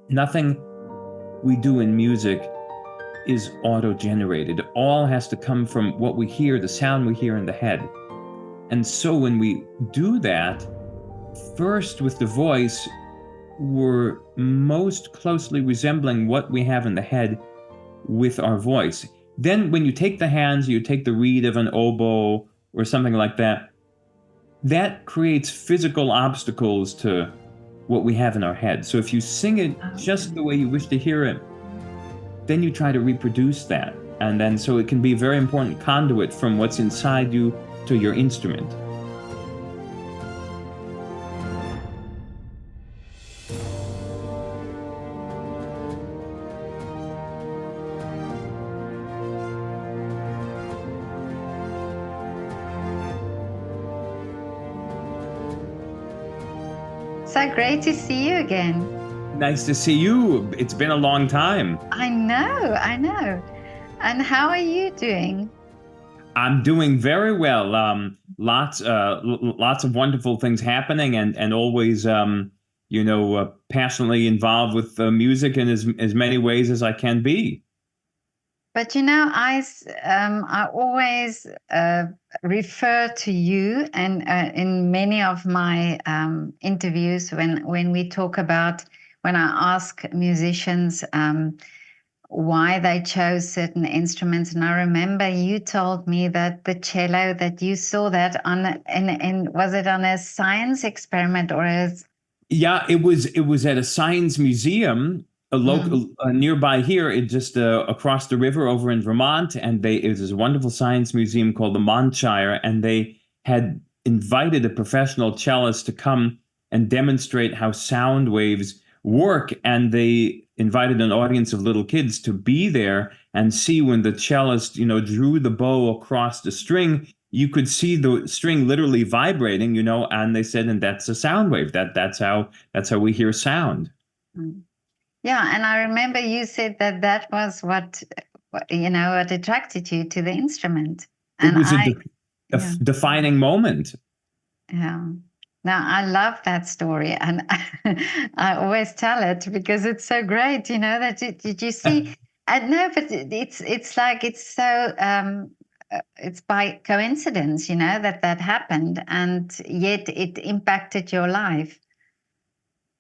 Nothing we do in music is auto-generated. It all has to come from what we hear, the sound we hear in the head. And so when we do that, first with the voice, we're most closely resembling what we have in the head with our voice. Then when you take the hands, you take the reed of an oboe or something like that, that creates physical obstacles to what we have in our head. So if you sing it just the way you wish to hear it, then you try to reproduce that. And then so it can be a very important conduit from what's inside you to your instrument. So great to see you again. Nice to see you. It's been a long time. I know. And how are you doing? I'm doing very well. Lots of wonderful things happening, and always, passionately involved with music in as many ways as I can be. But I always refer to you, and in many of my interviews, when we talk about, when I ask musicians why they chose certain instruments, and I remember you told me that the cello, that you saw that was it on a science experiment or as? Yeah, it was at a science museum, a local nearby here, it just across the river over in Vermont, and it was a wonderful science museum called the Montshire, and they had invited a professional cellist to come and demonstrate how sound waves work, and they invited an audience of little kids to be there and see when the cellist, drew the bow across the string. You could see the string literally vibrating, and they said, and that's a sound wave. That's how we hear sound. Yeah, and I remember you said that was what attracted you to the instrument. And it was a defining moment. Yeah. Now I love that story, and I always tell it because it's so great. That did you see? I know, but it's like it's so it's by coincidence, that happened, and yet it impacted your life.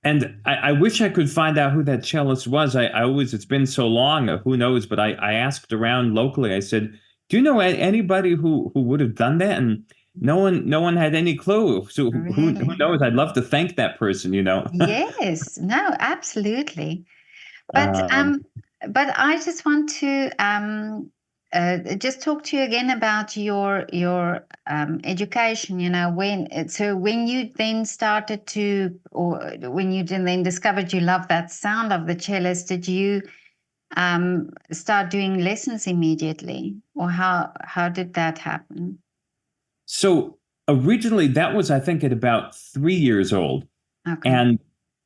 And I wish I could find out who that cellist was. I always, it's been so long, who knows? But I asked around locally. I said, "Do you know anybody who would have done that?" And no one had any clue. So who knows? I'd love to thank that person. Yes, no, absolutely. But I just want to just talk to you again about your education. When you then started to, or when you then discovered you loved that sound of the cellist, did you start doing lessons immediately, or how did that happen? So originally, that was, I think, at about 3 years old. Okay. And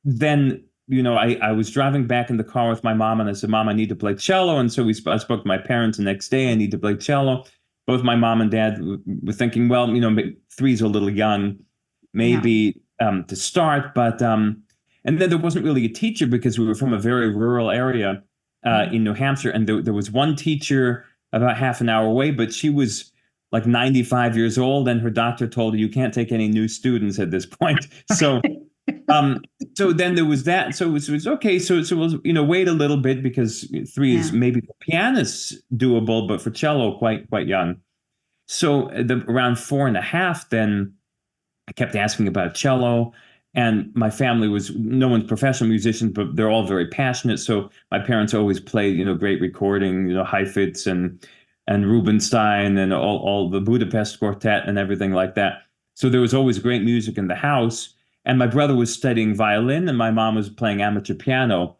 then, I was driving back in the car with my mom, and I said, "Mom, I need to play cello." And so I spoke to my parents the next day. I need to play cello. Both my mom and dad were thinking, well, 3's a little young, maybe to start. But and then there wasn't really a teacher because we were from a very rural area in New Hampshire, and there was one teacher about half an hour away, but she was like 95 years old, and her doctor told her, "You can't take any new students at this point." So so then there was that. So it was okay. So we'll wait a little bit, because 3 is maybe for pianists doable, but for cello quite young. So around 4.5, then I kept asking about cello, and my family was, no one's professional musicians, but they're all very passionate. So my parents always played great recording, Heifetz and Rubinstein and all the Budapest Quartet and everything like that. So there was always great music in the house. And my brother was studying violin, and my mom was playing amateur piano.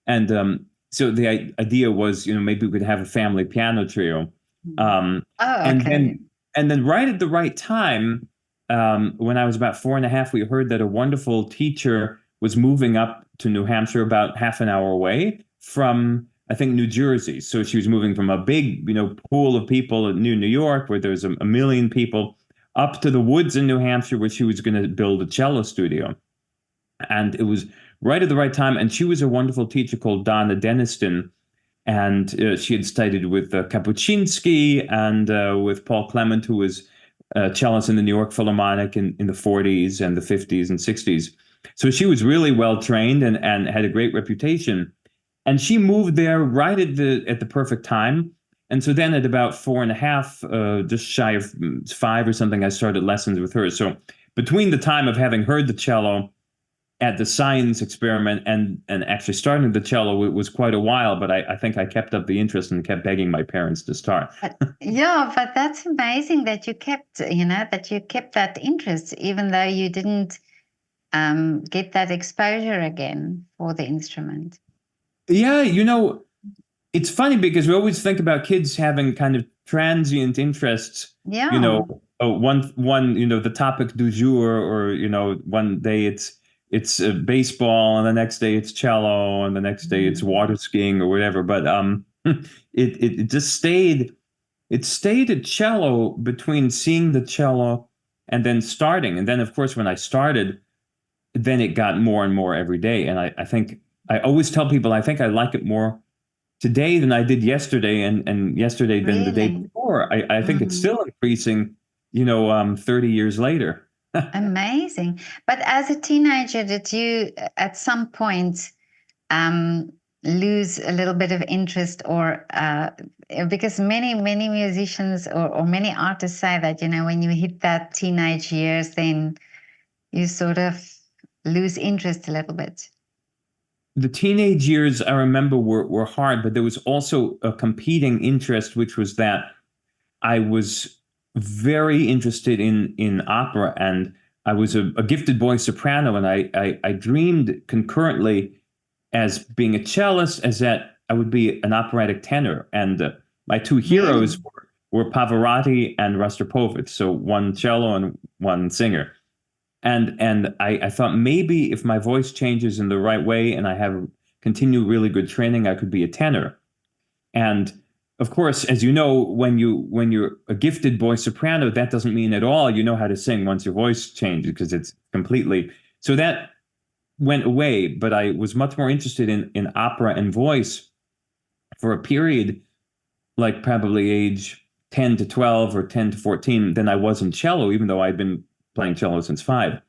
And so the idea was, maybe we could have a family piano trio. Okay. And then right at the right time, when I was about 4.5, we heard that a wonderful teacher was moving up to New Hampshire, about half an hour away from, I think, New Jersey. So she was moving from a big, pool of people in New York, where there's a million people, up to the woods in New Hampshire, where she was going to build a cello studio. And it was right at the right time. And she was a wonderful teacher called Donna Denniston. And she had studied with Kapuscinski and with Paul Clement, who was cellist in the New York Philharmonic in the 40s and the 50s and 60s. So she was really well trained and had a great reputation. And she moved there right at the perfect time. And so then at about 4.5, just shy of 5 or something, I started lessons with her. So between the time of having heard the cello at the science experiment and actually starting the cello, it was quite a while, but I think I kept up the interest and kept begging my parents to start. Yeah, but that's amazing that you kept, that interest, even though you didn't get that exposure again for the instrument. Yeah, it's funny because we always think about kids having kind of transient interests. Yeah. One, the topic du jour, or one day it's baseball, and the next day it's cello, and the next day it's water skiing or whatever. But it just stayed. It stayed at cello between seeing the cello and then starting, and then of course when I started, then it got more and more every day. And I think I always tell people I think I like it more today than I did yesterday, and yesterday than the day before. I think it's still increasing, 30 years later. Amazing. But as a teenager, did you at some point lose a little bit of interest, or because many musicians or many artists say that, when you hit that teenage years, then you sort of lose interest a little bit. The teenage years, I remember, were hard, but there was also a competing interest, which was that I was very interested in opera, and I was a gifted boy soprano, and I dreamed concurrently as being a cellist, as that I would be an operatic tenor. And my two heroes were Pavarotti and Rostropovich, so one cello and one singer. And I thought maybe if my voice changes in the right way and I have continued really good training, I could be a tenor. And of course, as you know, when you're a gifted boy soprano, that doesn't mean at all you know how to sing once your voice changes, because it's completely. So that went away. But I was much more interested in opera and voice for a period, like probably age 10 to 12 or 10 to 14, than I was in cello, even though I'd been playing cello since 5.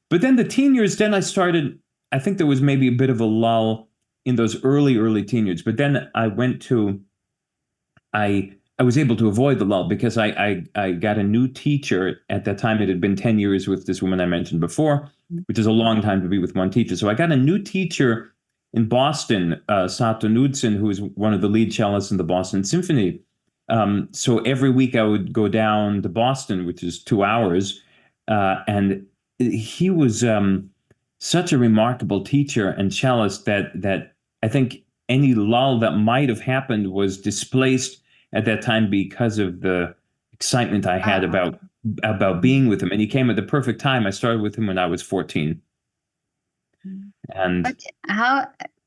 But then the teen years, then I started, I think there was maybe a bit of a lull in those early teen years. But then I was able to avoid the lull because I got a new teacher. At that time, it had been 10 years with this woman I mentioned before, which is a long time to be with one teacher. So I got a new teacher in Boston, Sato Knudsen, who is one of the lead cellists in the Boston Symphony. So every week I would go down to Boston, which is 2 hours, and he was such a remarkable teacher and cellist that I think any lull that might have happened was displaced at that time because of the excitement I had about being with him. And he came at the perfect time. I started with him when I was 14. And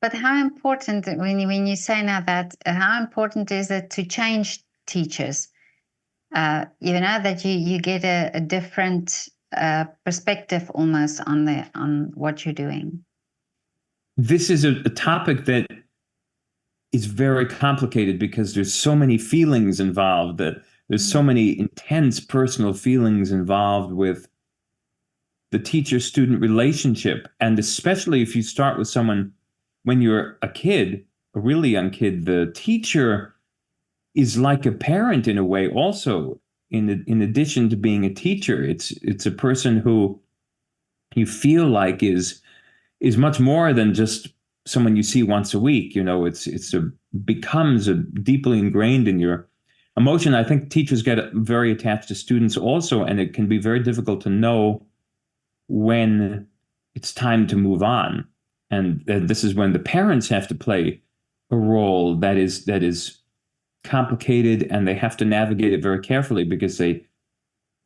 but how important, when you say now that, how important is it to change teachers? That you get a different perspective almost on what you're doing. This is a topic that is very complicated because there's so many feelings involved, that there's so many intense personal feelings involved with the teacher-student relationship. And especially if you start with someone when you're a kid, a really young kid, the teacher is like a parent in a way also. In addition to being a teacher, it's a person who you feel like is much more than just someone you see once a week. Becomes deeply ingrained in your emotion. I think teachers get very attached to students also, and it can be very difficult to know when it's time to move on. And this is when the parents have to play a role that is complicated, and they have to navigate it very carefully, because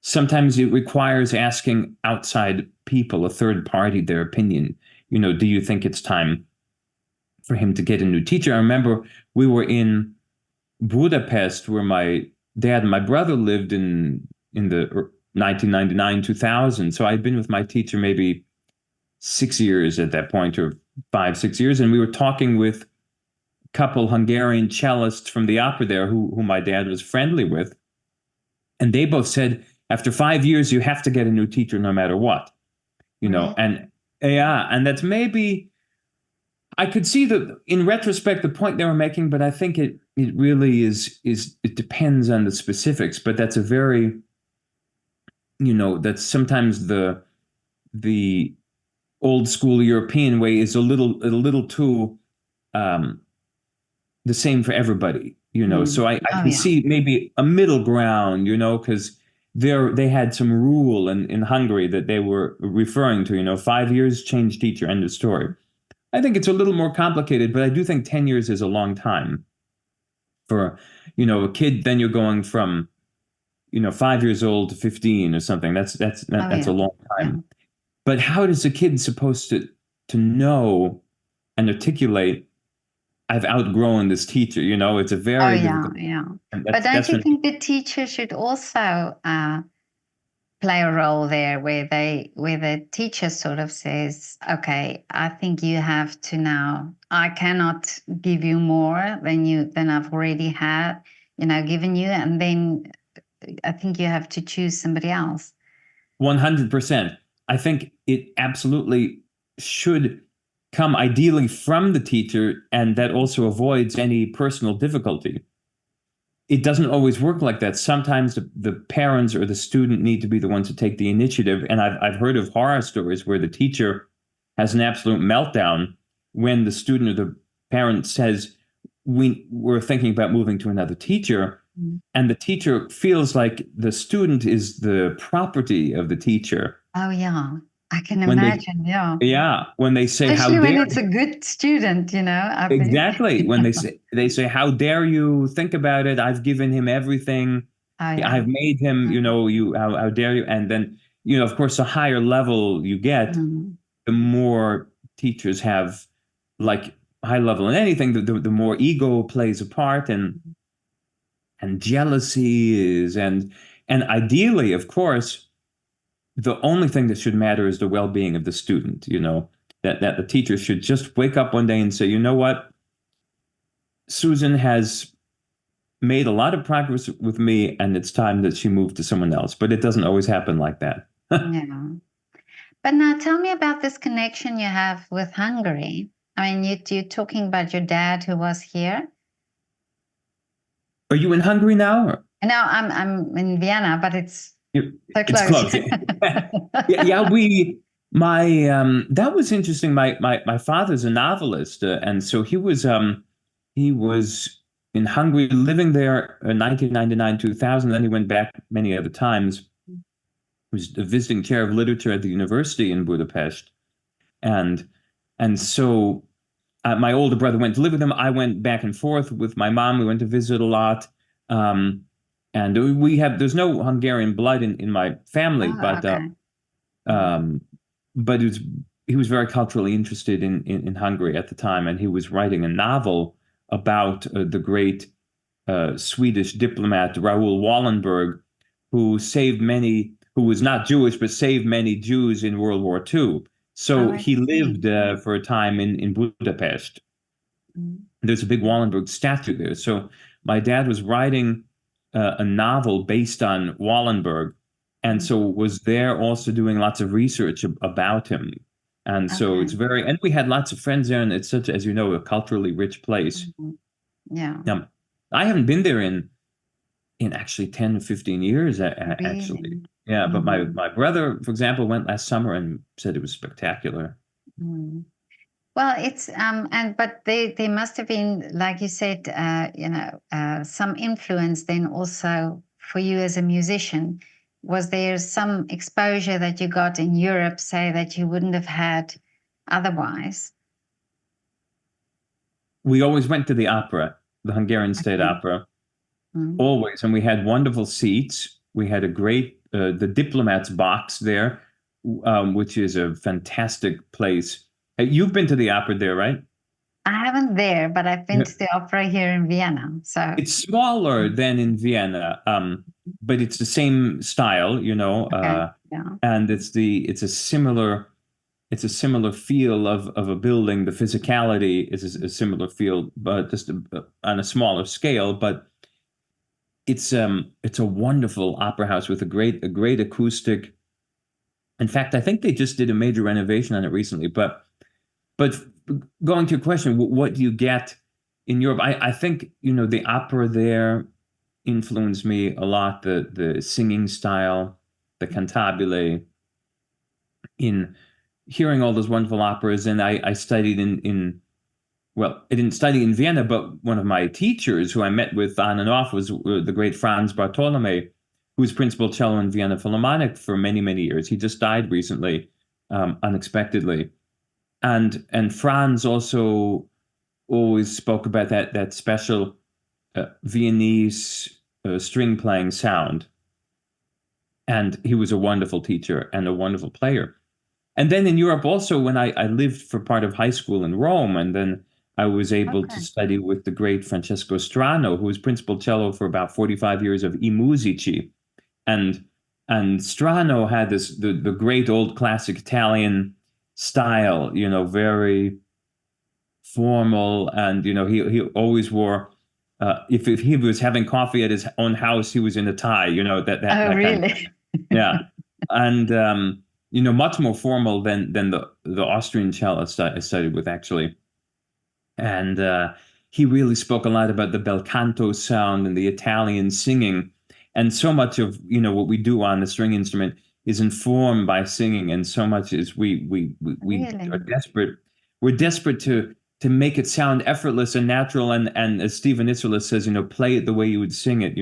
sometimes it requires asking outside people, a third party, their opinion. Do you think it's time for him to get a new teacher? I remember we were in Budapest, where my dad and my brother lived in the 1999, 2000. So I'd been with my teacher maybe 6 years at that point, or 5, 6 years. And we were talking with a couple Hungarian cellists from the opera there who my dad was friendly with. And they both said, after 5 years, you have to get a new teacher no matter what, Really? and yeah, and that's maybe, I could see in retrospect, the point they were making, but I think it really it depends on the specifics, but that's a very, that's sometimes the old school European way is a little too, the same for everybody, so I can see maybe a middle ground, because they had some rule in Hungary that they were referring to, 5 years, change teacher, end of story. I think it's a little more complicated, but I do think 10 years is a long time for, a kid. Then you're going from, 5 years old to 15 or something. That's a long time. Yeah. But how is a kid supposed to know and articulate, I've outgrown this teacher? It's a very difficult. Yeah. But don't you think the teacher should also play a role there, where the teacher sort of says, okay, I think you have to now, I cannot give you more than I've already had, given you, and then I think you have to choose somebody else. 100%. I think it absolutely should come ideally from the teacher, and that also avoids any personal difficulty. It doesn't always work like that. Sometimes the parents or the student need to be the ones to take the initiative. And I've heard of horror stories where the teacher has an absolute meltdown when the student or the parent says, we're thinking about moving to another teacher. Mm-hmm. And the teacher feels like the student is the property of the teacher. Oh, yeah. I can imagine, Yeah, when they say, especially how dare when it's a good student, Exactly. When they say, how dare you think about it? I've given him everything. Oh, yeah. I've made him, how dare you? And then, of course, the higher level you get, the more teachers have, like, high level in anything, the more ego plays a part, and jealousy is, and ideally, of course, the only thing that should matter is the well-being of the student, that the teacher should just wake up one day and say, you know what? Susan has made a lot of progress with me, and it's time that she moved to someone else. But it doesn't always happen like that. Yeah. But now tell me about this connection you have with Hungary. I mean, you're talking about your dad who was here. Are you in Hungary now? Or? No, I'm in Vienna, but it's so close. It's close. That was interesting. My father's a novelist, and so he was in Hungary, living there in 1999, 2000. Then he went back many other times. He was the visiting chair of literature at the university in Budapest, and so my older brother went to live with him. I went back and forth with my mom. We went to visit a lot. And there's no Hungarian blood in my family, but he was very culturally interested in Hungary at the time, and he was writing a novel about the great Swedish diplomat Raoul Wallenberg, who was not Jewish, but saved many Jews in World War II. So he lived for a time in Budapest. Mm-hmm. There's a big Wallenberg statue there. So my dad was writing a novel based on Wallenberg, and so was there also doing lots of research about him. And so it's and we had lots of friends there, and it's such, as you know, a culturally rich place. Mm-hmm. Yeah. I haven't been there in actually 10 or 15 years, actually. Really? Yeah, but my brother, for example, went last summer and said it was spectacular. Mm. Well, it's but they must have been, like you said, some influence then also for you as a musician. Was there some exposure that you got in Europe, say, that you wouldn't have had otherwise? We always went to the opera, the Hungarian State Opera, always, and we had wonderful seats. We had a great the Diplomat's Box there, which is a fantastic place. You've been to the opera there, right? I haven't there, but I've been to the opera here in Vienna. So it's smaller than in Vienna, but it's the same style, and it's a similar it's a similar feel of a building. The physicality is a similar feel, but just on a smaller scale. But it's a wonderful opera house with a great acoustic. In fact, I think they just did a major renovation on it recently. But going to your question, what do you get in Europe? I think, the opera there influenced me a lot. The singing style, the cantabile, in hearing all those wonderful operas. And I studied well, I didn't study in Vienna, but one of my teachers who I met with on and off was the great Franz Bartolome, who was principal cello in Vienna Philharmonic for many, many years. He just died recently, unexpectedly. And Franz also always spoke about that special Viennese string playing sound. And he was a wonderful teacher and a wonderful player. And then in Europe also, when I lived for part of high school in Rome, and then I was able to study with the great Francesco Strano, who was principal cello for about 45 years of I Musici. And Strano had the great old classic Italian style, very formal, and he always wore if he was having coffee at his own house, he was in a tie, that really? kind of, yeah. And much more formal than the Austrian cellist I studied with, actually. And he really spoke a lot about the bel canto sound and the Italian singing. And so much of what we do on the string instrument is informed by singing, and so much is we Really? are desperate. We're desperate to make it sound effortless and natural. And as Stephen Itzerlis says, play it the way you would sing it.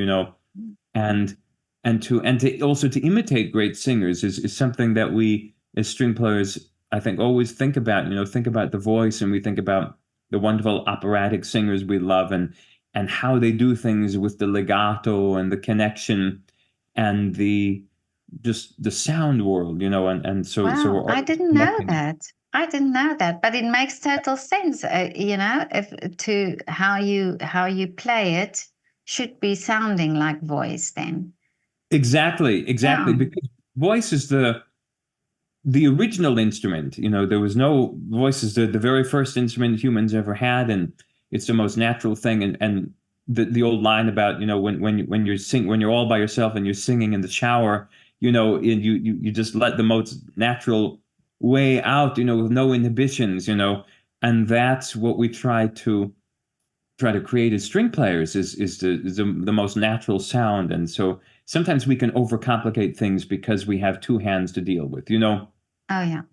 And to also to imitate great singers is something that we as string players, I think, always think about. Think about the voice, and we think about the wonderful operatic singers we love, and how they do things with the legato and the connection and the sound world, and so Wow, we're I always didn't know connecting. that. I didn't know that, but it makes total sense. If to how you play it should be sounding like voice then. Exactly, Yeah. because voice is the original instrument. There was no voice is the very first instrument humans ever had, and it's the most natural thing. And the old line about when you're all by yourself and you're singing in the shower, and you just let the most natural way out, with no inhibitions, and that's what we try to create as string players is the most natural sound. And so sometimes we can overcomplicate things because we have two hands to deal with, Oh yeah.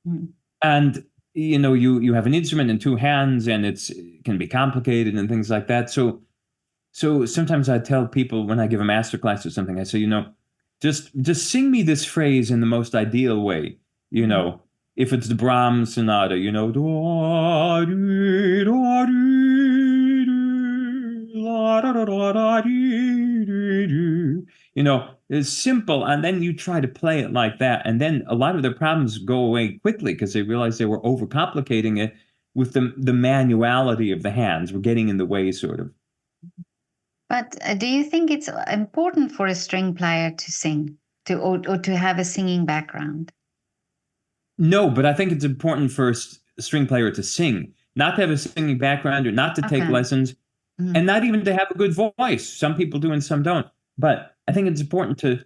Mm. and you have an instrument and two hands, and it can be complicated and things like that. So sometimes I tell people when I give a master class or something, I say, just sing me this phrase in the most ideal way. If it's the Brahms sonata, da, dee, da, dee, dee, la, da, da, da, da, dee, dee, dee. It's simple, and then you try to play it like that, and then a lot of their problems go away quickly because they realize they were overcomplicating it with the manuality of the hands. We're getting in the way, sort of. But do you think it's important for a string player to sing, or to have a singing background? No, but I think it's important for a string player to sing, not to have a singing background, or not to take Okay. lessons, and not even to have a good voice. Some people do and some don't. But I think it's important to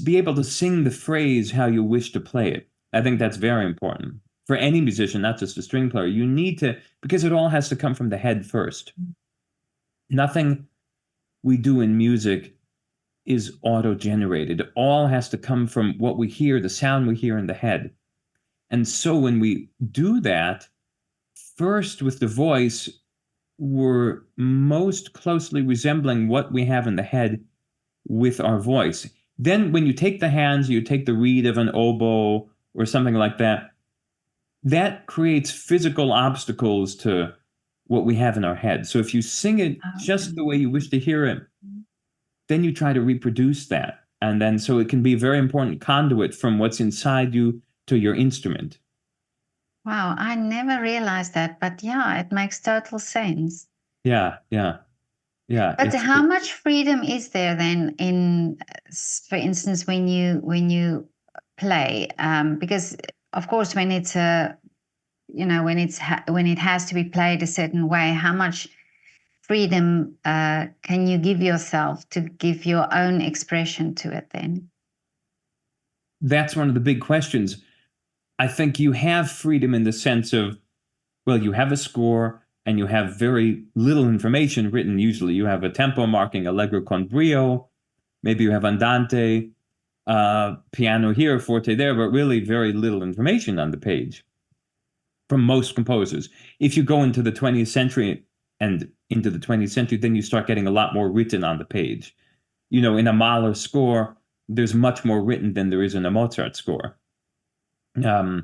be able to sing the phrase how you wish to play it. I think that's very important for any musician, not just a string player. You need to, because it all has to come from the head first. Nothing we do in music is auto-generated. It all has to come from what we hear, the sound we hear in the head. And so when we do that, first with the voice, we're most closely resembling what we have in the head with our voice. Then when you take the hands, you take the reed of an oboe or something like that, that creates physical obstacles to what we have in our head. So if you sing it just the way you wish to hear it, then you try to reproduce that. And then so it can be a very important conduit from what's inside you to your instrument. Wow, I never realized that, but yeah, it makes total sense. Yeah. But how much freedom is there then in, for instance, when you play? Because of course, when it's when it has to be played a certain way, how much freedom can you give yourself to give your own expression to it then? That's one of the big questions. I think you have freedom in the sense of, well, you have a score and you have very little information written. Usually you have a tempo marking, allegro con brio, maybe you have andante, piano here, forte there, but really very little information on the page from most composers. If you go into the 20th century and into the 20th century, then you start getting a lot more written on the page. In a Mahler score, there's much more written than there is in a Mozart score. Not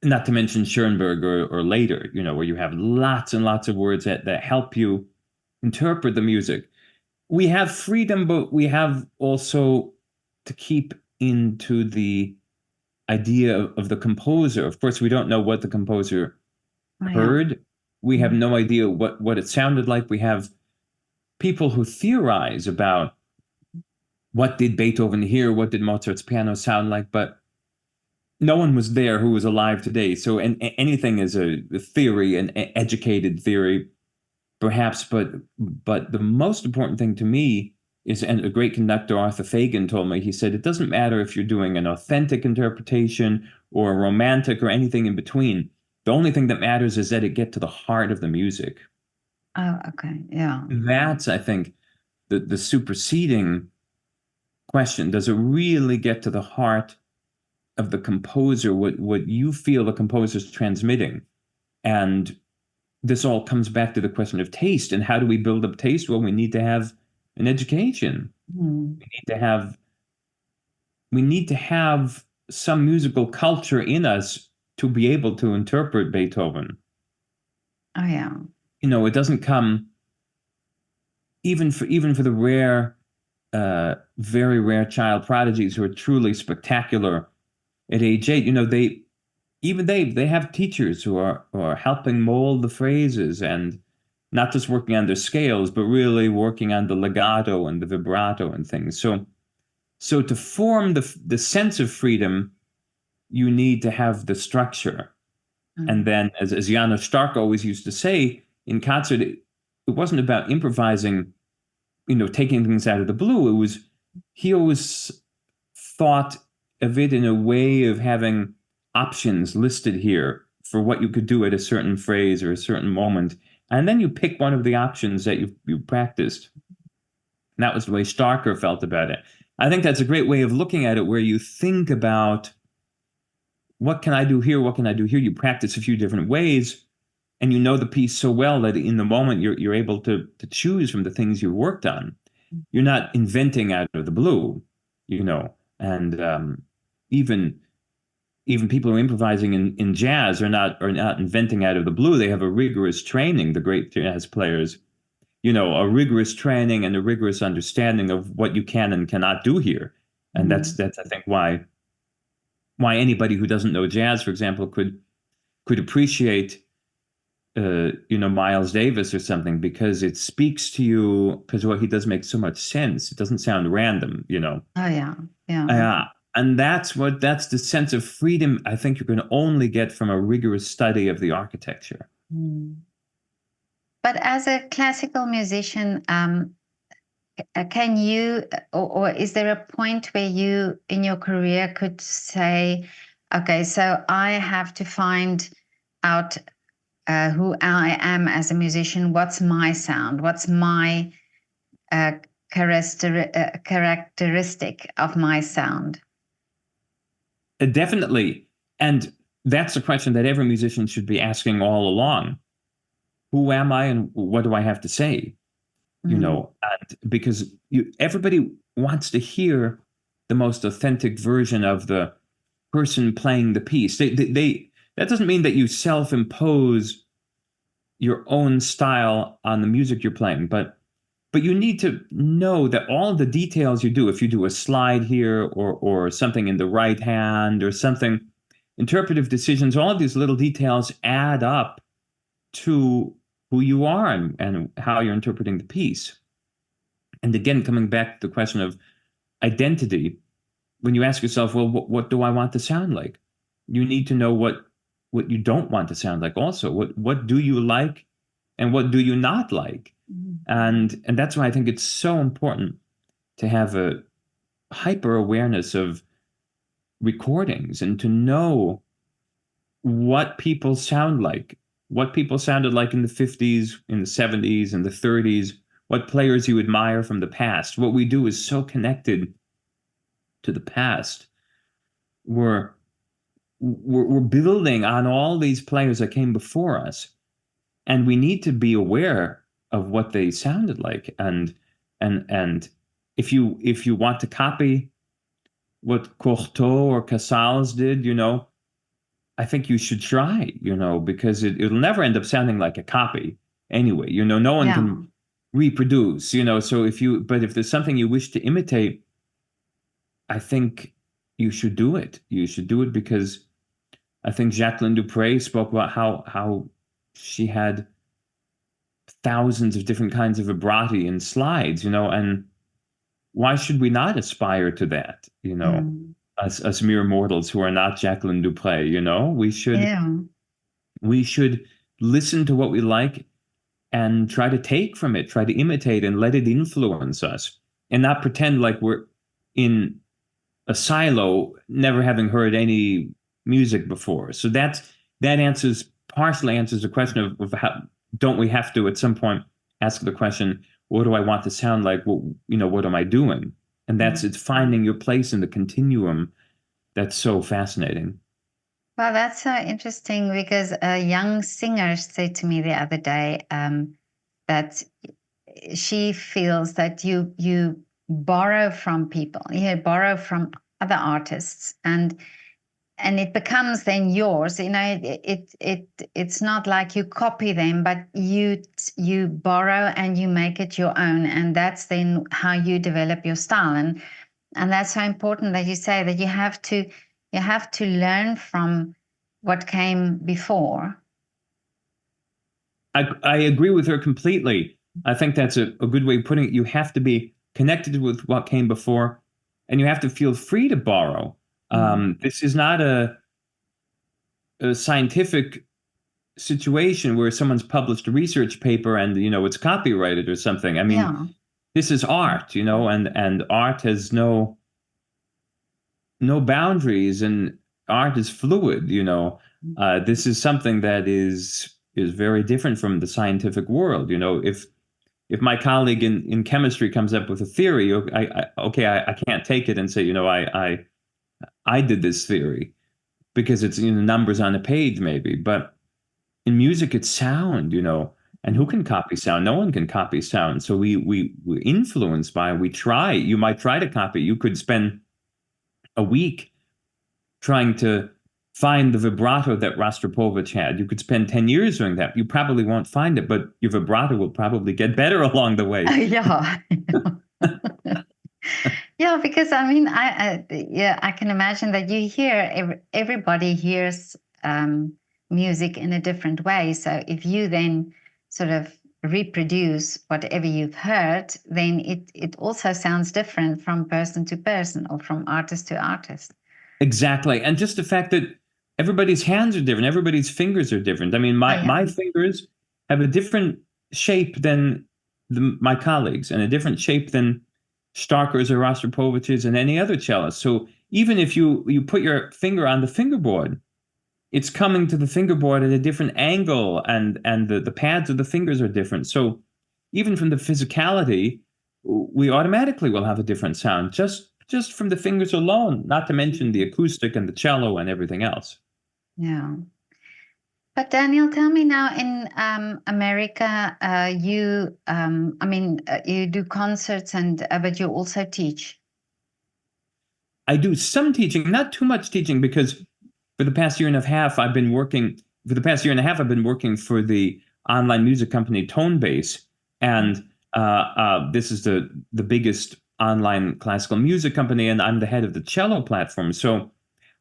to mention Schoenberg or later, where you have lots and lots of words that help you interpret the music. We have freedom, but we have also to keep into the idea of the composer. Of course, we don't know what the composer heard. We have no idea what it sounded like. We have people who theorize about what did Beethoven hear, what did Mozart's piano sound like, but no one was there who was alive today. So anything is a theory, an educated theory, perhaps, but the most important thing to me is, and a great conductor, Arthur Fagan, told me, he said, it doesn't matter if you're doing an authentic interpretation or a romantic or anything in between. The only thing that matters is that it get to the heart of the music. Oh, okay. Yeah. That's, I think, the superseding question. Does it really get to the heart of the composer, what you feel the composer's transmitting? And this all comes back to the question of taste. And how do we build up taste? Well, we need to have an education. We need to have some musical culture in us to be able to interpret Beethoven. Oh yeah. It doesn't come even for the rare, very rare child prodigies who are truly spectacular at age 8. They have teachers who are helping mold the phrases and not just working on their scales, but really working on the legato and the vibrato and things. So to form the sense of freedom, you need to have the structure. And then, as Janos Stark always used to say in concert, it wasn't about improvising, taking things out of the blue. He always thought of it in a way of having options listed here for what you could do at a certain phrase or a certain moment. And then you pick one of the options that you practiced. And that was the way Starker felt about it. I think that's a great way of looking at it, where you think about, what can I do here? What can I do here? You practice a few different ways, and you know the piece so well that in the moment you're able to choose from the things you worked on. You're not inventing out of the blue, and even people who are improvising in jazz are not inventing out of the blue. They have a rigorous training, the great jazz players, a rigorous training and a rigorous understanding of what you can and cannot do here. And that's I think why anybody who doesn't know jazz, for example, could appreciate Miles Davis or something, because it speaks to you, because what he does makes so much sense. It doesn't sound random, Oh yeah. And that's the sense of freedom I think you're going to only get from a rigorous study of the architecture. But as a classical musician, can you, or is there a point where you in your career could say, okay, so I have to find out who I am as a musician, what's my sound, what's my characteristic of my sound? Definitely. And that's the question that every musician should be asking all along. Who am I and what do I have to say? And because everybody wants to hear the most authentic version of the person playing the piece. That doesn't mean that you self-impose your own style on the music you're playing, but you need to know that all of the details you do, if you do a slide here or something in the right hand or something, interpretive decisions, all of these little details add up to who you are and how you're interpreting the piece. And again, coming back to the question of identity, when you ask yourself, well, what do I want to sound like? you need to know what you don't want to sound like also. What do you like and what do you not like? And that's why I think it's so important to have a hyper awareness of recordings and to know what people sound like, what people sounded like in the 50s, in the 70s, in the 30s, what players you admire from the past. What we do is so connected to the past. We're building on all these players that came before us, and we need to be aware of what they sounded like. And if you want to copy what Courtauld or Casals did, I think you should try, because it'll never end up sounding like a copy anyway. No one can reproduce, so if there's something you wish to imitate, I think you should do it. You should do it because I think Jacqueline Dupre spoke about how she had thousands of different kinds of vibrati and slides, and why should we not aspire to that, us mere mortals who are not Jacqueline Dupre, we should listen to what we like and try to take from it, try to imitate and let it influence us, and not pretend like we're in a silo, never having heard any music before. So that partially answers the question of how don't we have to at some point ask the question, what do I want to sound like? What am I doing? And it's finding your place in the continuum. That's so fascinating. Well, that's so interesting because a young singer said to me the other day that she feels that you borrow from people, borrow from other artists, and it becomes then yours. It's not like you copy them, but you borrow and you make it your own, and that's then how you develop your style. And that's so important that you say that you have to learn from what came before. I agree with her completely. I think that's a good way of putting it. You have to be connected with what came before, and you have to feel free to borrow. This is not a scientific situation where someone's published a research paper and it's copyrighted or something. I mean, this is art, and art has no boundaries, and art is fluid. This is something that is very different from the scientific world. If my colleague in chemistry comes up with a theory, I can't take it and say, I did this theory because it's numbers on a page maybe, but in music it's sound, and who can copy sound? No one can copy sound. So we're influenced by, you might try to copy. You could spend a week trying to find the vibrato that Rostropovich had. You could spend 10 years doing that. You probably won't find it, but your vibrato will probably get better along the way. Yeah. Yeah, because I mean, I can imagine that you hear everybody hears music in a different way. So if you then sort of reproduce whatever you've heard, then it also sounds different from person to person or from artist to artist. Exactly, and just the fact that everybody's hands are different, everybody's fingers are different. I mean, my fingers have a different shape than my colleagues, and a different shape than Starker's or Rostropovich's and any other cellist. So even if you put your finger on the fingerboard, it's coming to the fingerboard at a different angle, and the pads of the fingers are different. So even from the physicality, we automatically will have a different sound just from the fingers alone, not to mention the acoustic and the cello and everything else. Yeah. But Daniel, tell me now, in America, you do concerts but you also teach. I do some teaching, not too much teaching, because for the past year and a half, I've been working for the online music company Tonebase, and this is the biggest online classical music company, and I'm the head of the cello platform. So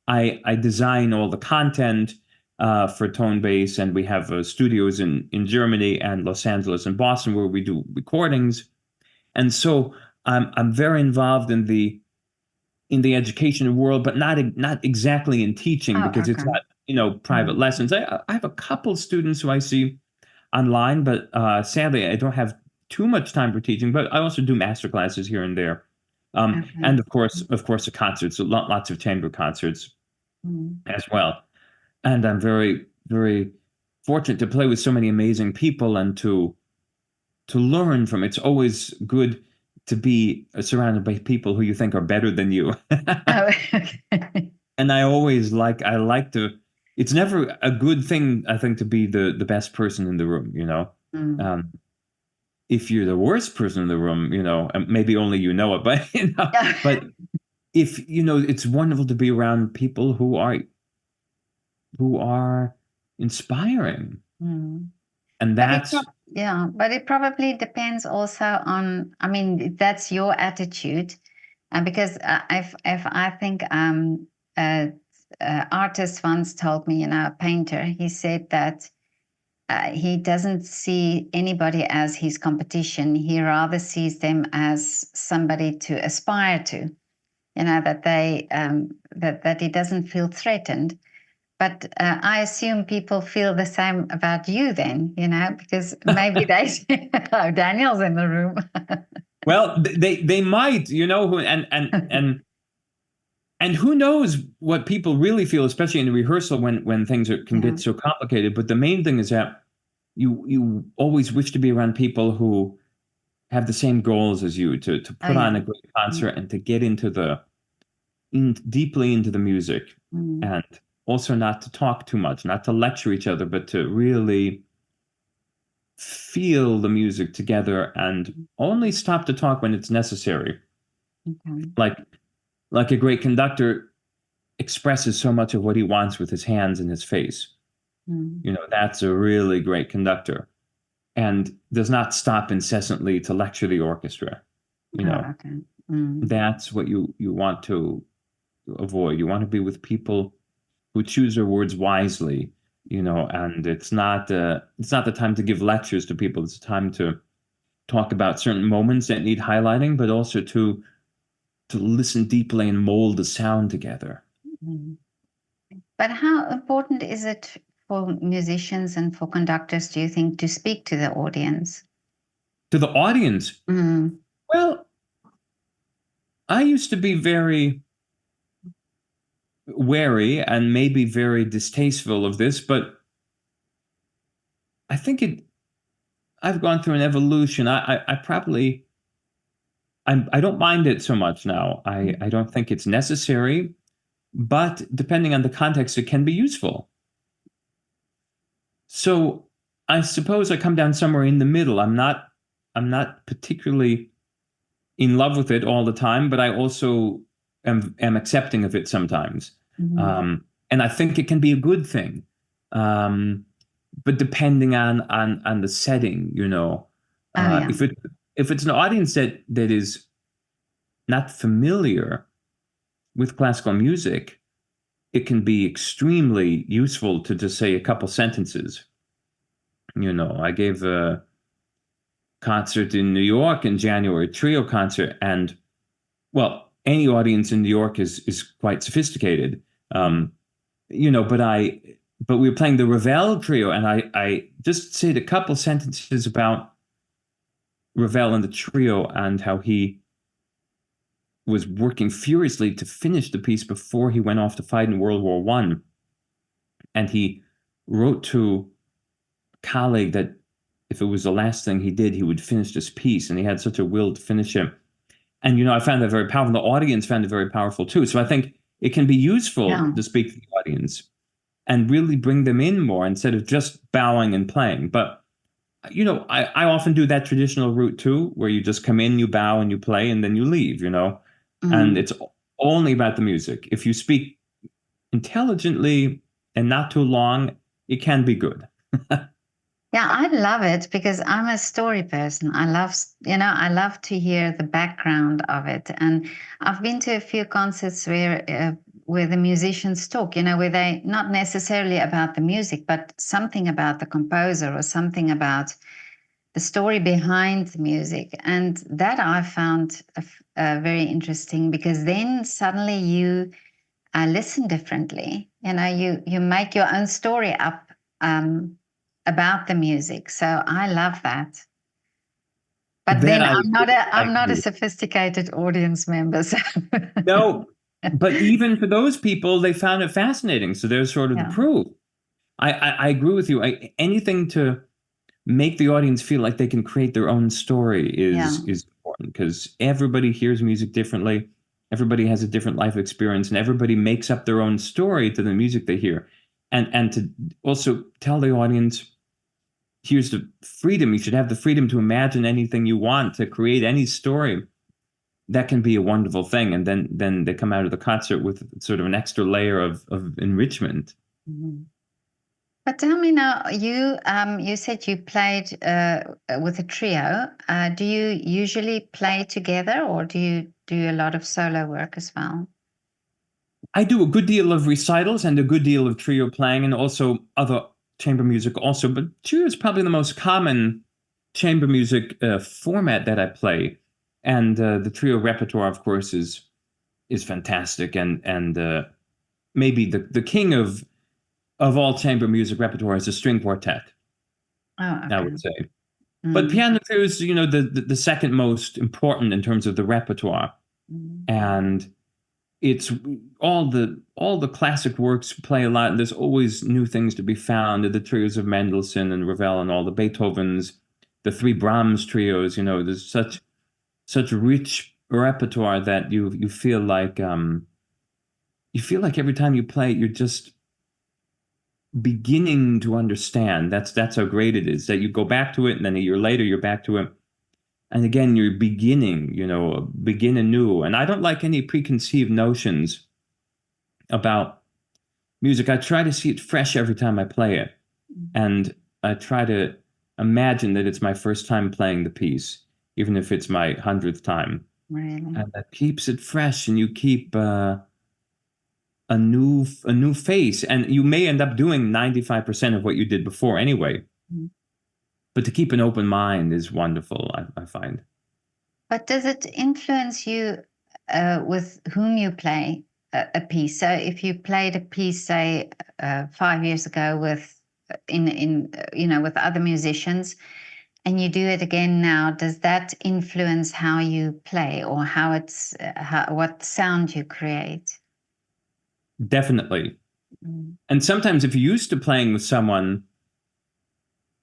I design all the content for Tonebase, and we have studios in Germany and Los Angeles and Boston where we do recordings. And so I'm very involved in the in the education world, but not exactly in teaching, Oh, because it's okay. not, private Mm, lessons. I have a couple students who I see online, but sadly, I don't have too much time for teaching. But I also do master classes here and there, okay. and of course, the concerts, lots of chamber concerts Mm, as well. And I'm very, very fortunate to play with so many amazing people and to learn from. It's always good to be surrounded by people who you think are better than you. oh, okay. And I like to. It's never a good thing, I think, to be the best person in the room. Mm. Um, if you're the worst person in the room, and maybe only you know it, but but if it's wonderful to be around people who are inspiring, Mm. and But that's yeah, but it probably depends also on, I mean, that's your attitude. Because if I think uh, artist once told me, a painter, he said that he doesn't see anybody as his competition. He rather sees them as somebody to aspire to. That they that he doesn't feel threatened. But I assume people feel the same about you then, because maybe they say, oh, Daniel's in the room. well, they might, and who knows what people really feel, especially in the rehearsal when things can Yeah. get so complicated. But the main thing is that you always wish to be around people who have the same goals as you, to Oh, put yeah. on a great concert Mm, and to get deeply into the music, mm, and also not to talk too much, not to lecture each other, but to really feel the music together and mm, only stop to talk when it's necessary. okay. Like a great conductor expresses so much of what he wants with his hands and his face. Mm. That's a really great conductor, and does not stop incessantly to lecture the orchestra. You Oh, know, okay. Mm, that's what you want to avoid. You want to be with people who choose their words wisely, and it's not the time to give lectures to people. It's a time to talk about certain moments that need highlighting, but also to listen deeply and mold the sound together. mm. But how important is it for musicians and for conductors, do you think, to speak to the audience? To the audience, Mm, well, I used to be very wary and maybe very distasteful of this, but I think I've gone through an evolution. I probably I don't mind it so much now. I mm, don't think it's necessary, but depending on the context, it can be useful. So I suppose I come down somewhere in the middle. I'm not particularly in love with it all the time, but I also am accepting of it sometimes. mm. And I think it can be a good thing. Um, but depending on the setting, Oh, yeah. if it's an audience that is not familiar with classical music, it can be extremely useful to just say a couple sentences. I gave a concert in New York in January, trio concert, and well, any audience in New York is quite sophisticated. Um, but we were playing the Ravel trio, and I just said a couple sentences about Ravel and the trio and how he was working furiously to finish the piece before he went off to fight in World War One. And he wrote to a colleague that if it was the last thing he did, he would finish this piece. And he had such a will to finish it. And I found that very powerful. The audience found it very powerful too. So I think it can be useful Yeah. to speak to the audience and really bring them in more instead of just bowing and playing. But I often do that traditional route too, where you just come in, you bow, and you play, and then you leave. And Mm. it's only about the music. If you speak intelligently and not too long, it can be good. Yeah, I love it because I'm a story person. I love to hear the background of it. And I've been to a few concerts where the musicians talk, where they not necessarily about the music, but something about the composer or something about the story behind the music, and that I found very interesting, because then suddenly you listen differently. You make your own story up about the music. So I love that. But That then I I'm not a agree. sophisticated audience member. So. No, but even for those people, they found it fascinating. So there's sort of the Yeah. proof. I agree with you. Anything to make the audience feel like they can create their own story is important, because everybody hears music differently. Everybody has a different life experience, and everybody makes up their own story to the music they hear. And to also tell the audience, here's the freedom. You should have the freedom to imagine anything you want, to create any story. That can be a wonderful thing. And then they come out of the concert with sort of an extra layer of enrichment. Mm-hmm. But tell me now, you said you played with a trio. Do you usually play together, or do you do a lot of solo work as well? I do a good deal of recitals and a good deal of trio playing, and also other chamber music also. But trio is probably the most common chamber music format that I play. And the trio repertoire, of course, is fantastic, and maybe the king of all chamber music repertoire is a string quartet, Oh, I okay. would say. But Mm. piano trio is, the second most important in terms of the repertoire. Mm. And it's all the classic works play a lot, and there's always new things to be found. The trios of Mendelssohn and Ravel and all the Beethovens, the three Brahms trios. There's such rich repertoire that you feel like every time you play it, you're just beginning to understand. That's how great it is, that you go back to it, and then a year later you're back to it, and again you're beginning, begin anew. And I don't like any preconceived notions about music. I try to see it fresh every time I play it, and I try to imagine that it's my first time playing the piece, even if it's my 100th time. Really? And that keeps it fresh, and you keep a new face, and you may end up doing 95% of what you did before anyway. Mm. But to keep an open mind is wonderful, I find. But does it influence you with whom you play a piece? So if you played a piece, say 5 years ago with with other musicians, and you do it again now, does that influence how you play, or what sound you create? Definitely. Mm. And sometimes if you're used to playing with someone,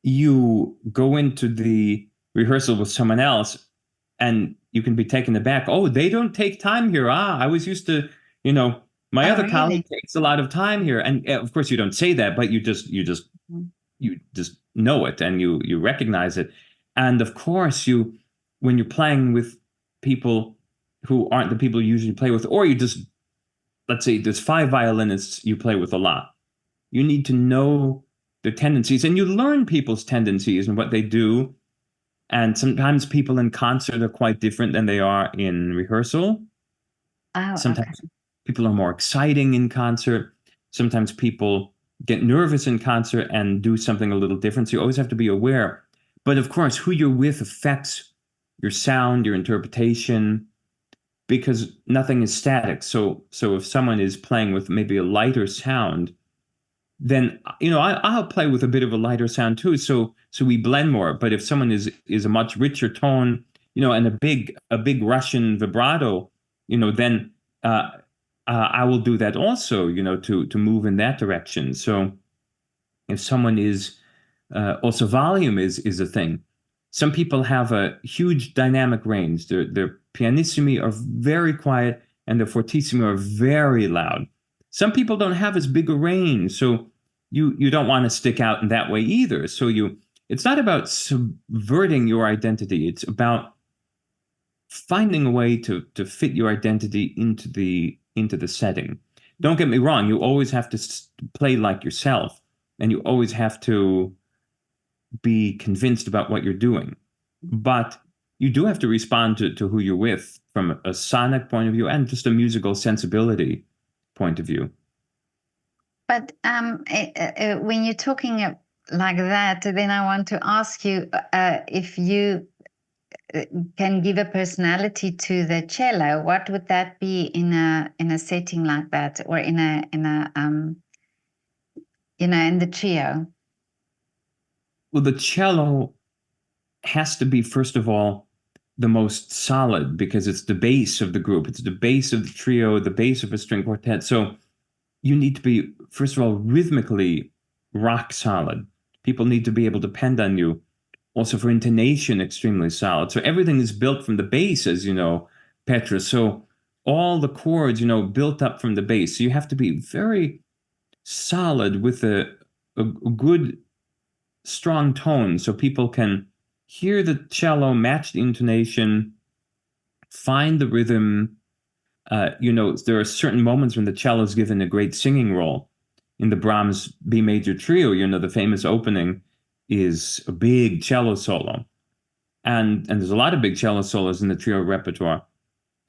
you go into the rehearsal with someone else, and you can be taken aback. Oh, they don't take time here. I was used to, my Oh, other colleague really? takes a lot of time here. And of course you don't say that, but Mm. you just know it, and you recognize it. And of course when you're playing with people who aren't the people you usually play with, or you just, let's say there's 5 violinists you play with a lot, you need to know their tendencies, and you learn people's tendencies and what they do. And sometimes people in concert are quite different than they are in rehearsal. Oh, okay. Sometimes people are more exciting in concert. Sometimes people get nervous in concert and do something a little different. So you always have to be aware. But of course, who you're with affects your sound, your interpretation, because nothing is static. So if someone is playing with maybe a lighter sound, then I'll play with a bit of a lighter sound too. So we blend more. But if someone is a much richer tone, and a big Russian vibrato, then I will do that also, to move in that direction. So if someone is also, volume is a thing. Some people have a huge dynamic range. Their pianissimi are very quiet, and their fortissimi are very loud. Some people don't have as big a range, so you don't want to stick out in that way either. So it's not about subverting your identity. It's about finding a way to fit your identity into the setting. Don't get me wrong, you always have to play like yourself, and you always have to be convinced about what you're doing. But you do have to respond to who you're with from a sonic point of view and just a musical sensibility point of view. But when you're talking like that, then I want to ask you if you can give a personality to the cello. What would that be in a setting like that, or in a in the trio? Well, the cello has to be, first of all, the most solid, because it's the base of the group. It's the base of the trio, the base of a string quartet. So you need to be, first of all, rhythmically rock solid. People need to be able to depend on you. Also for intonation, extremely solid. So everything is built from the bass, as you know, Petra. So all the chords, built up from the bass. So you have to be very solid with a good, strong tone, so people can hear the cello, match the intonation, find the rhythm. There are certain moments when the cello is given a great singing role. In the Brahms B major trio, the famous opening is a big cello solo. And there's a lot of big cello solos in the trio repertoire.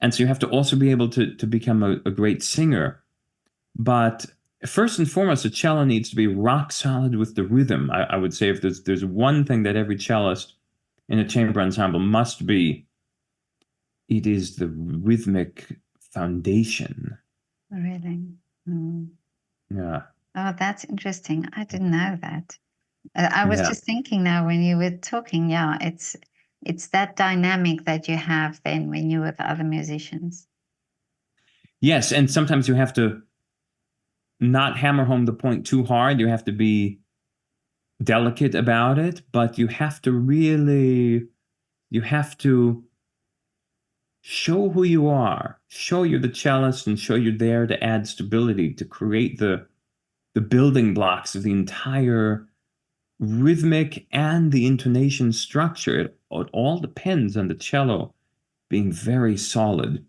And so you have to also be able to become a great singer. But first and foremost, the cello needs to be rock solid with the rhythm. I would say if there's one thing that every cellist in a chamber ensemble must be, it is the rhythmic foundation. Really? Mm. Yeah. Oh, that's interesting. I didn't know that. I was just thinking now when you were talking, it's that dynamic that you have then when you're with other musicians. Yes, and sometimes you have to not hammer home the point too hard. You have to be delicate about it, but you have to show who you are, show you're the cellist, and show you're there to add stability, to create the building blocks of the entire rhythmic and the intonation structure. It all depends on the cello being very solid.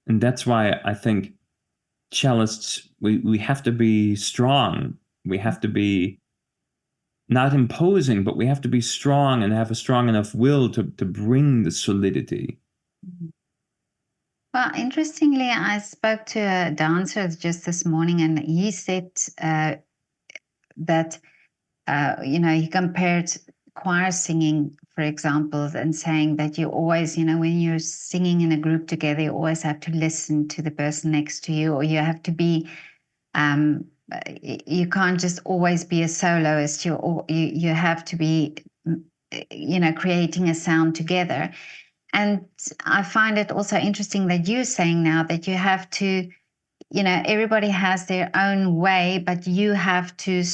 And that's why I think cellists, we have to be strong. We have to be not imposing, but we have to be strong and have a strong enough will to bring the solidity. Well, interestingly, I spoke to a dancer just this morning, and he said that, he compared choir singing, for example, and saying that you always, when you're singing in a group together, you always have to listen to the person next to you, or you have to be, you can't just always be a soloist. You have to be, creating a sound together. And I find it also interesting that you're saying now that you have to, everybody has their own way, but you have to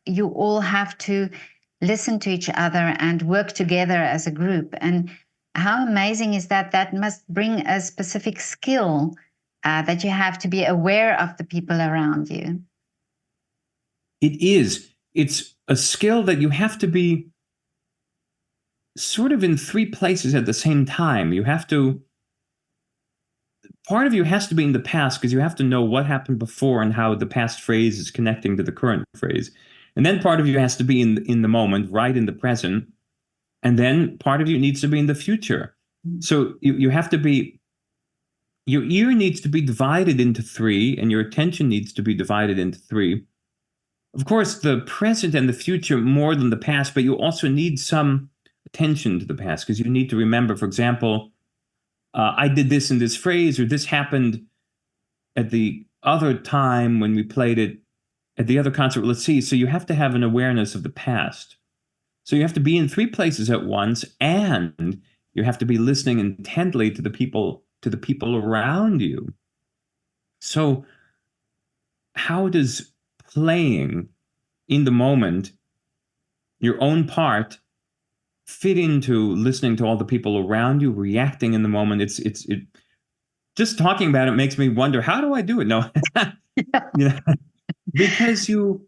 you all have to listen to each other and work together as a group. And how amazing is that? That must bring a specific skill that you have to be aware of the people around you. It is. It's a skill that you have to be sort of in three places at the same time. Part of you has to be in the past, because you have to know what happened before and how the past phrase is connecting to the current phrase. And then part of you has to be in the moment, right in the present. And then part of you needs to be in the future. So you have to be, your ear needs to be divided into three, and your attention needs to be divided into three. Of course, the present and the future more than the past, but you also need some attention to the past, because you need to remember, for example, I did this in this phrase, or this happened at the other time when we played it at the other concert. Let's see. So you have to have an awareness of the past. So you have to be in three places at once, and you have to be listening intently to the people around you. So how does playing in the moment, your own part, fit into listening to all the people around you, reacting in the moment? It just talking about it makes me wonder, how do I do it? No, because you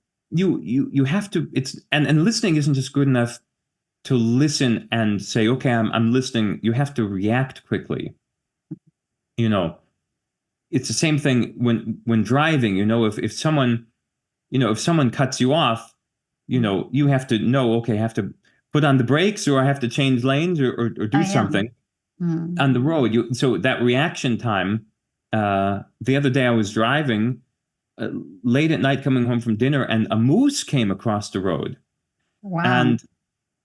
have to. And listening isn't just good enough to listen and say, okay, I'm listening. You have to react quickly. It's the same thing when driving. If someone cuts you off, you have to know, okay, I have to put on the brakes, or I have to change lanes, or do something on the road. So that reaction time. The other day I was driving late at night, coming home from dinner, and a moose came across the road. Wow.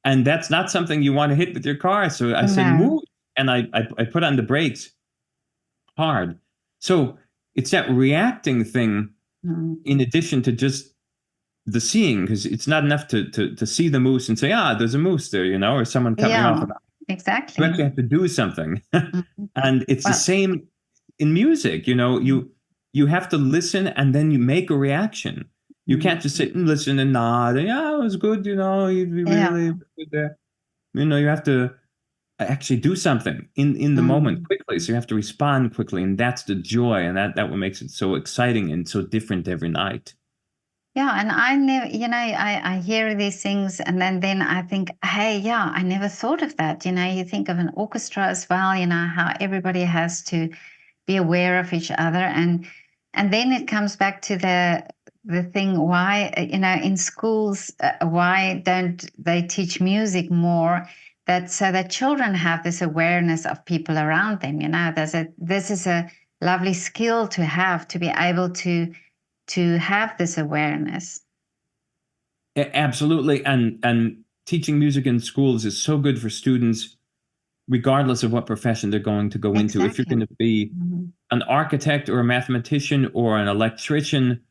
And that's not something you want to hit with your car. So I said, No. move. And I put on the brakes hard. So it's that reacting thing Mm. in addition to just the seeing, because it's not enough to see the moose and say, there's a moose there, or someone cut me off. Yeah, You exactly. actually have to do something. Mhm. And it's the Well, same in music. mm, You have to listen and then you make a reaction. You mm, can't just sit and listen and nod and, yeah, it was good, you'd be yeah. really good there. You have to actually do something in the moment Mm. quickly. So you have to respond quickly, and that's the joy, and that what makes it so exciting and so different every night. Yeah, and I never, I hear these things and then I think, hey, yeah, I never thought of that. You think of an orchestra as well, how everybody has to be aware of each other, and then it comes back to the thing why, in schools, why don't they teach music more, that so that children have this awareness of people around them. This is a lovely skill to have, to be able to have this awareness. Absolutely, and teaching music in schools is so good for students, regardless of what profession they're going to go into. If you're going Exactly. to be Mhm. an architect or a mathematician or an electrician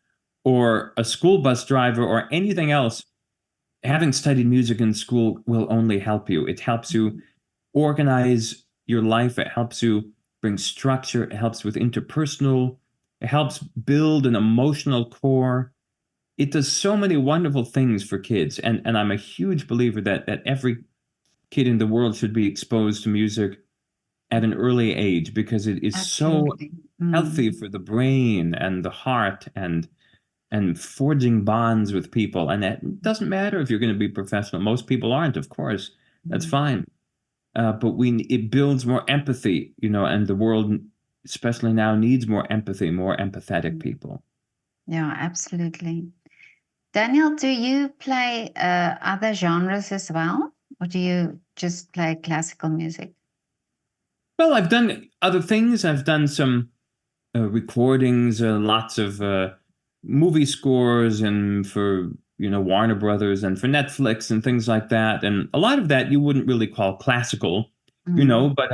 or a school bus driver or anything else, having studied music in school will only help you. It helps you Mhm. organize your life. It helps you bring structure. It helps with interpersonal. It helps build an emotional core. It does so many wonderful things for kids. And I'm a huge believer that every kid in the world should be exposed to music at an early age because it is so Absolutely. healthy Mm. for the brain and the heart and forging bonds with people. And it doesn't matter if you're going to be professional. Most people aren't, of course. That's Mm. fine. But it builds more empathy, and the world, especially now, needs more empathy, more empathetic Mm. people. Yeah, absolutely. Daniel, do you play other genres as well, or do you just play classical music? Well, I've done other things. I've done some recordings, lots of movie scores, and for Warner Brothers and for Netflix and things like that. And a lot of that you wouldn't really call classical, Mm. but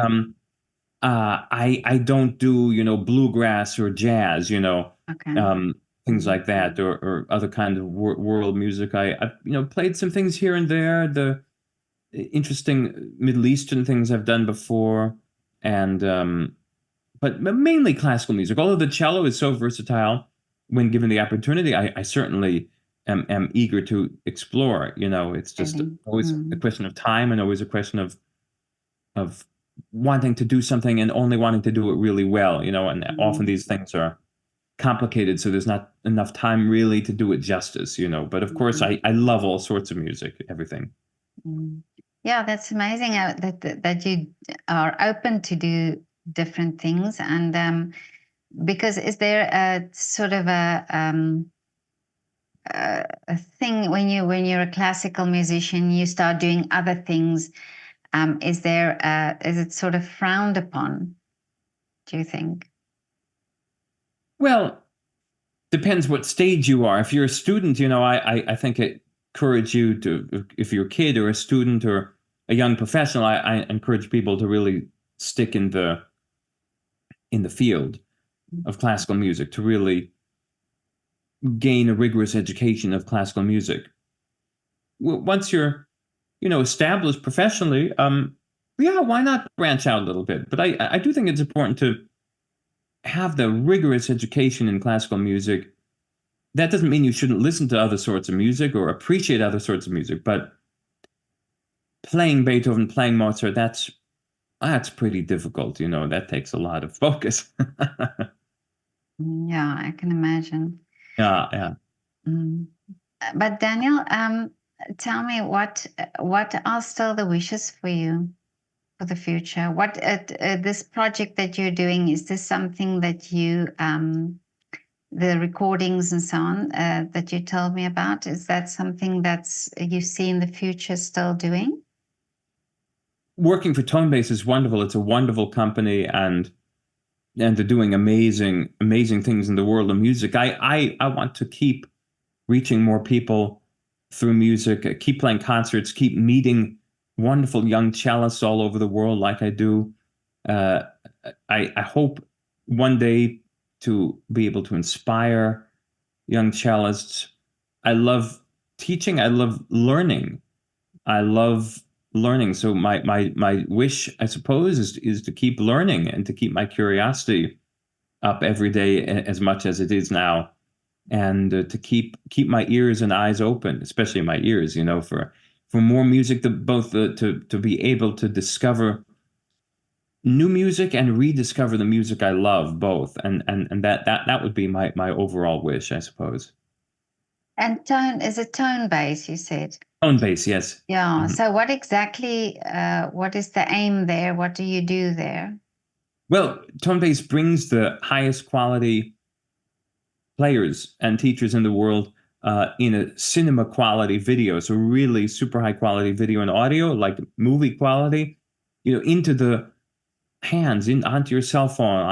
I don't do bluegrass or jazz, Okay. um, things Mm. like that, or other kinds of world music. I've played some things here and there. The interesting Middle Eastern things I've done before, and but mainly classical music. Although the cello is so versatile, when given the opportunity, I certainly am eager to explore. It's just Really? always a Mm. question of time and always a question of wanting to do something and only wanting to do it really well. And often Mm. these things are complicated, so there's not enough time really to do it justice. But of course, Mm. I love all sorts of music, everything. Mm. Yeah, that's amazing that you are open to do different things. And because is there a sort of a thing when you're a classical musician, you start doing other things? Is it sort of frowned upon? Do you think? Well, depends what stage you are. If you're a student, I think it encourage you to, if you're a kid or a student or a young professional, I encourage people to really stick in the field of classical music to really gain a rigorous education of classical music. Once you're, established professionally, yeah, why not branch out a little bit? But I do think it's important to have the rigorous education in classical music. That doesn't mean you shouldn't listen to other sorts of music or appreciate other sorts of music, but playing Beethoven, playing Mozart, that's pretty difficult. That takes a lot of focus. Yeah, I can imagine. Yeah, yeah. Mm. But Daniel, tell me what are still the wishes for you for the future? What this project that you're doing, is this something that you the recordings and so on that you told me about, is that something that's you see in the future still doing? Working for Tonebase is wonderful. It's a wonderful company, and they're doing amazing, amazing things in the world of music. I want to keep reaching more people through music, keep playing concerts, keep meeting wonderful young cellists all over the world like I do. Uh, I hope one day to be able to inspire young cellists. I love teaching. I love learning. I love learning. So my wish, I suppose, is to keep learning and to keep my curiosity up every day as much as it is now, and to keep my ears and eyes open, especially my ears, for more music, to both to be able to discover new music and rediscover the music I love, both, and that would be my overall wish, I suppose. And tone, is it tone bass, you said? Tone bass, yes. Yeah. So what exactly, what is the aim there? What do you do there? Well, tone bass brings the highest quality players and teachers in the world in a cinema quality video, so really super high quality video and audio, like movie quality, into the hands, onto your cell phone,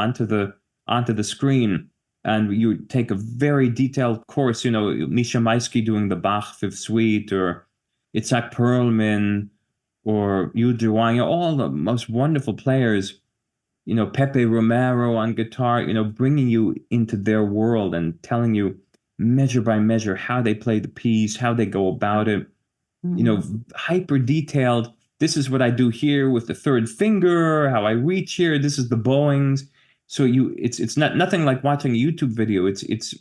onto the screen, and you take a very detailed course. Misha Maisky doing the Bach Fifth Suite, or Itzhak Perlman, or Yu Wang, all the most wonderful players. Pepe Romero on guitar. Bringing you into their world and telling you measure by measure how they play the piece, how they go about it. Hyper detailed. This is what I do here with the third finger, how I reach here. This is the bowings. So it's not nothing like watching a YouTube video. It's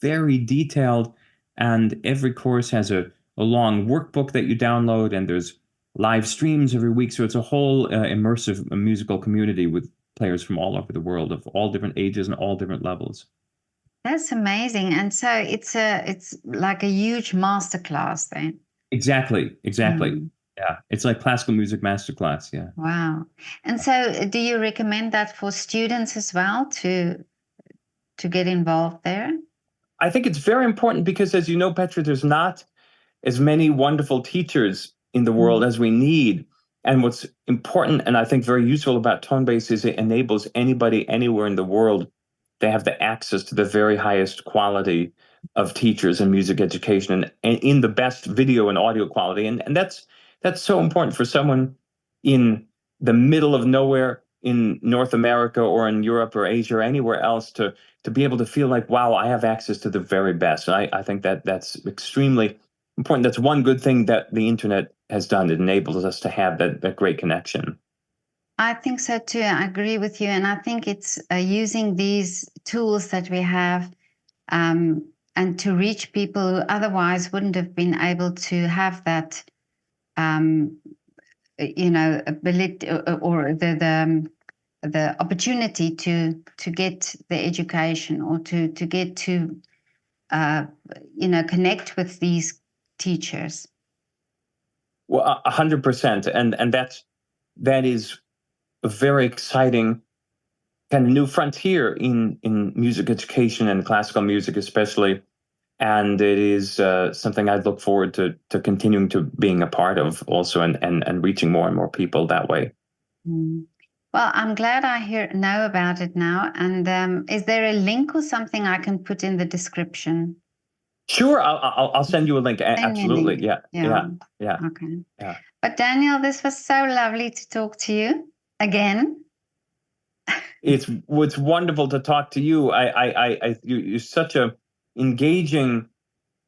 very detailed, and every course has a long workbook that you download, and there's live streams every week. So it's a whole immersive musical community with players from all over the world of all different ages and all different levels. That's amazing. And so it's like a huge masterclass then. Exactly. Yeah, it's like classical music masterclass. Yeah. Wow. And so do you recommend that for students as well to get involved there? I think it's very important because, as you know, Petra, there's not as many wonderful teachers in the world as we need. And what's important, and I think very useful about tone bass, is it enables anybody anywhere in the world to have the access to the very highest quality of teachers and music education, and in the best video and audio quality. And that's so important for someone in the middle of nowhere in North America or in Europe or Asia or anywhere else to be able to feel like, wow, I have access to the very best. And I think that's extremely important. That's one good thing that the internet has done. It enables us to have that great connection. I think so too. I agree with you. And I think it's using these tools that we have and to reach people who otherwise wouldn't have been able to have that, ability or the opportunity to get the education, or to get to, connect with these teachers. Well, 100%. And that is a very exciting kind of new frontier in music education and classical music especially. And it is something I look forward to continuing to being a part of also, and reaching more and more people that way. Well, I'm glad I know about it now. And is there a link or something I can put in the description? Sure, I'll send you a link. Absolutely, link. Yeah. Okay. Yeah. But Daniel, this was so lovely to talk to you again. It's wonderful to talk to you. You're such a engaging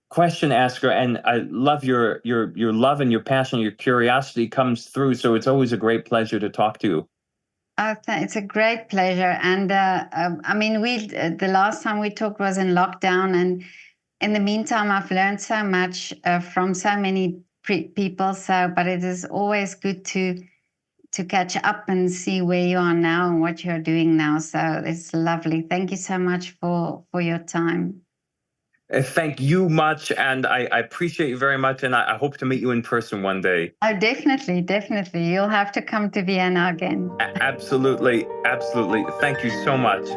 question asker, and I love your love and your passion. Your curiosity comes through, so it's always a great pleasure to talk to you. It's a great pleasure. And I mean, the last time we talked was in lockdown, and in the meantime, I've learned so much from so many people. But it is always good to catch up and see where you are now and what you're doing now. So it's lovely. Thank you so much for your time. Thank you much, and I appreciate you very much, and I hope to meet you in person one day. Oh, definitely. You'll have to come to Vienna again. Absolutely. Thank you so much.